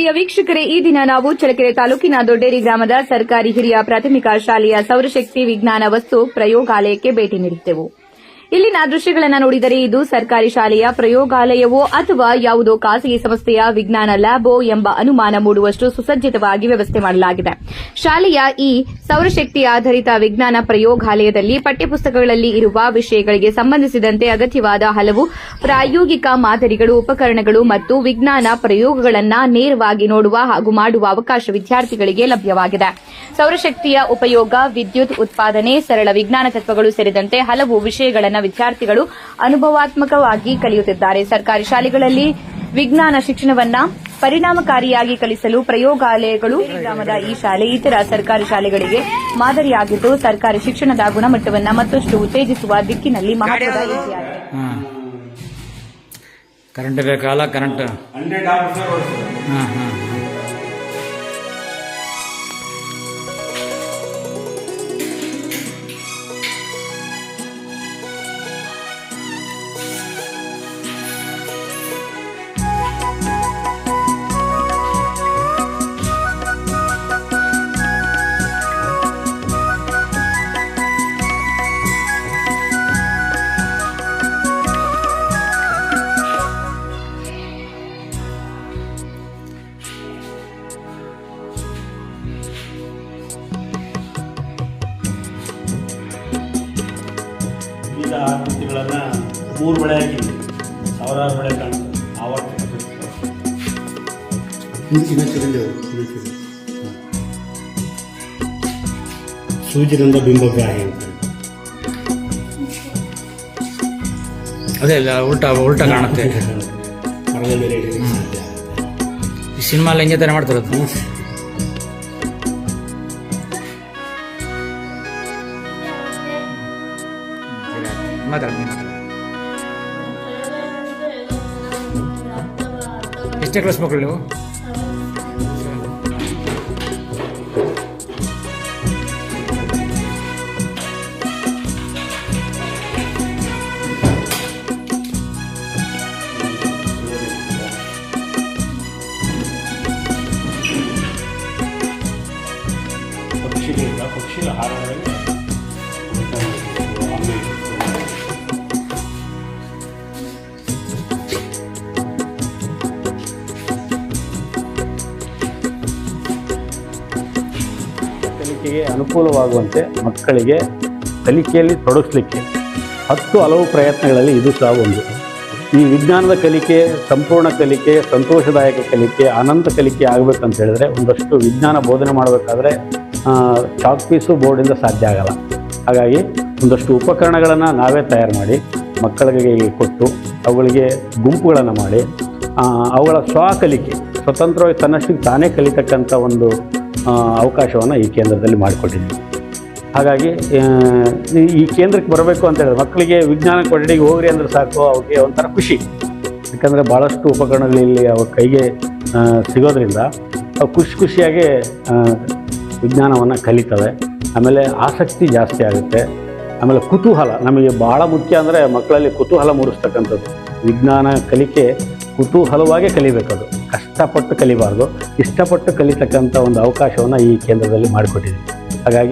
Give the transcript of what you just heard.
ಪ್ರಿಯ ವೀಕ್ಷಕರೇ, ಈ ದಿನ ನಾವು ಚಳ್ಳಕೆರೆ ತಾಲೂಕಿನ ದೊಡ್ಡೇರಿ ಗ್ರಾಮದ ಸರ್ಕಾರಿ ಹಿರಿಯ ಪ್ರಾಥಮಿಕ ಶಾಲೆಯ ಸೌರಶಕ್ತಿ ವಿಜ್ಞಾನ ವಸ್ತು ಪ್ರಯೋಗಾಲಯಕ್ಕೆ ಭೇಟಿ ನೀಡಿದ್ದೆವು. ಇಲ್ಲಿನ ದೃಶ್ಯಗಳನ್ನು ನೋಡಿದರೆ ಇದು ಸರ್ಕಾರಿ ಶಾಲೆಯ ಪ್ರಯೋಗಾಲಯವೋ ಅಥವಾ ಯಾವುದೋ ಖಾಸಗಿ ಸಂಸ್ಥೆಯ ವಿಜ್ಞಾನ ಲ್ಯಾಬೋ ಎಂಬ ಅನುಮಾನ ಮೂಡುವಷ್ಟು ಸುಸಜ್ಜಿತವಾಗಿ ವ್ಯವಸ್ಥೆ ಮಾಡಲಾಗಿದೆ. ಶಾಲೆಯ ಈ ಸೌರಶಕ್ತಿ ಆಧಾರಿತ ವಿಜ್ಞಾನ ಪ್ರಯೋಗಾಲಯದಲ್ಲಿ ಪಠ್ಯಪುಸ್ತಕಗಳಲ್ಲಿ ಇರುವ ವಿಷಯಗಳಿಗೆ ಸಂಬಂಧಿಸಿದಂತೆ ಅಗತ್ಯವಾದ ಹಲವು ಪ್ರಾಯೋಗಿಕ ಮಾದರಿಗಳು, ಉಪಕರಣಗಳು ಮತ್ತು ವಿಜ್ಞಾನ ಪ್ರಯೋಗಗಳನ್ನು ನೇರವಾಗಿ ನೋಡುವ ಹಾಗೂ ಮಾಡುವ ಅವಕಾಶ ವಿದ್ಯಾರ್ಥಿಗಳಿಗೆ ಲಭ್ಯವಾಗಿದೆ. ಸೌರಶಕ್ತಿಯ ಉಪಯೋಗ, ವಿದ್ಯುತ್ ಉತ್ಪಾದನೆ, ಸರಳ ವಿಜ್ಞಾನ ತತ್ವಗಳು ಸೇರಿದಂತೆ ಹಲವು ವಿಷಯಗಳನ್ನು ವಿದ್ಯಾರ್ಥಿಗಳು ಅನುಭವಾತ್ಮಕವಾಗಿ ಕಲಿಯುತ್ತಿದ್ದಾರೆ. ಸರ್ಕಾರಿ ಶಾಲೆಗಳಲ್ಲಿ ವಿಜ್ಞಾನ ಶಿಕ್ಷಣವನ್ನು ಪರಿಣಾಮಕಾರಿಯಾಗಿ ಕಲಿಸಲು ಪ್ರಯೋಗಾಲಯಗಳು ಗ್ರಾಮದ ಈ ಶಾಲೆ ಇತರ ಸರ್ಕಾರಿ ಶಾಲೆಗಳಿಗೆ ಮಾದರಿಯಾಗಿದ್ದು, ಸರ್ಕಾರಿ ಶಿಕ್ಷಣದ ಗುಣಮಟ್ಟವನ್ನು ಮತ್ತಷ್ಟು ಉತ್ತೇಜಿಸುವ ದಿಕ್ಕಿನಲ್ಲಿ ಮಹತ್ವದ ಹೆಜ್ಜೆಯಾಗಿದೆ. ಕರೆಂಟ್ ಬೇಕಲ್ಲ, ಕರೆಂಟ್ ಆಕೃತಿಗಳನ್ನು 3 ಬಳೆ ಹಾಕಿದ್ವಿ, ಸಾವಿರಾರು ಬಳೆ ಕಾಣ್ತದೆ. ಆವರ್ತಕ ಸೂಜಿನಿಂದ ಬಿಂಬಗ್ರಾಹಿ ಅಂತ ಅದೇ ಉಲ್ಟಾ ಕಾಣುತ್ತೆ. ಮರದಲ್ಲಿ ಈ ಸಿನಿಮಾ ಹೆಂಗೆ ತಾನೆ ಮಾಡ್ತಿರೋದು. ಎಷ್ಟೇ ಕ್ಲಾಸ್ ಮಕ್ಕಳು ನೀವು? ಪಕ್ಷಿಗಳ ಹಾರಗಳಲ್ಲಿ ಕಲಿಕೆಗೆ ಅನುಕೂಲವಾಗುವಂತೆ ಮಕ್ಕಳಿಗೆ ಕಲಿಕೆಯಲ್ಲಿ ತೊಡಗಿಸಲಿಕ್ಕೆ 10 ಹಲವು ಪ್ರಯತ್ನಗಳಲ್ಲಿ ಇದು ಸಹ ಒಂದು. ಈ ವಿಜ್ಞಾನದ ಕಲಿಕೆ ಸಂಪೂರ್ಣ ಕಲಿಕೆ, ಸಂತೋಷದಾಯಕ ಕಲಿಕೆ, ಅನಂತ ಕಲಿಕೆ ಆಗಬೇಕಂತ ಹೇಳಿದ್ರೆ ಒಂದಷ್ಟು ವಿಜ್ಞಾನ ಬೋಧನೆ ಮಾಡಬೇಕಾದ್ರೆ ಚಾಕ್ ಪೀಸು ಬೋರ್ಡಿಂದ ಸಾಧ್ಯ ಆಗಲ್ಲ. ಹಾಗಾಗಿ ಒಂದಷ್ಟು ಉಪಕರಣಗಳನ್ನು ನಾವೇ ತಯಾರು ಮಾಡಿ ಮಕ್ಕಳಿಗೆ ಕೊಟ್ಟು ಅವುಗಳಿಗೆ ಗುಂಪುಗಳನ್ನು ಮಾಡಿ ಅವುಗಳ ಸ್ವಕಲಿಕೆ, ಸ್ವತಂತ್ರವಾಗಿ ತನ್ನಷ್ಟಕ್ಕೆ ತಾನೇ ಕಲಿತಕ್ಕಂಥ ಒಂದು ಅವಕಾಶವನ್ನು ಈ ಕೇಂದ್ರದಲ್ಲಿ ಮಾಡಿಕೊಟ್ಟಿದ್ದೀವಿ. ಹಾಗಾಗಿ ಈ ಕೇಂದ್ರಕ್ಕೆ ಬರಬೇಕು ಅಂತ ಹೇಳಿದ್ರೆ ಮಕ್ಕಳಿಗೆ ವಿಜ್ಞಾನ ಕೊಠಡಿಗೆ ಹೋಗ್ರಿ ಅಂದರೆ ಸಾಕು, ಅವಕ್ಕೆ ಒಂಥರ ಖುಷಿ. ಯಾಕಂದರೆ ಭಾಳಷ್ಟು ಉಪಕರಣಗಳಲ್ಲಿ ಅವ್ರ ಕೈಗೆ ಸಿಗೋದ್ರಿಂದ ಅವು ಖುಷಿಯಾಗಿ ವಿಜ್ಞಾನವನ್ನು ಕಲಿತವೆ. ಆಮೇಲೆ ಆಸಕ್ತಿ ಜಾಸ್ತಿ ಆಗುತ್ತೆ. ಆಮೇಲೆ ಕುತೂಹಲ ನಮಗೆ ಭಾಳ ಮುಖ್ಯ. ಅಂದರೆ ಮಕ್ಕಳಲ್ಲಿ ಕುತೂಹಲ ಮೂಡಿಸ್ತಕ್ಕಂಥದ್ದು. ವಿಜ್ಞಾನ ಕಲಿಕೆ ಕುತೂಹಲವಾಗೇ ಕಲಿಬೇಕದು, ಕಷ್ಟಪಟ್ಟು ಕಲಿಬಾರ್ದು. ಇಷ್ಟಪಟ್ಟು ಕಲಿತಕ್ಕಂಥ ಒಂದು ಅವಕಾಶವನ್ನು ಈ ಕೇಂದ್ರದಲ್ಲಿ ಮಾಡಿಕೊಟ್ಟಿದ್ದೀವಿ. ಹಾಗಾಗಿ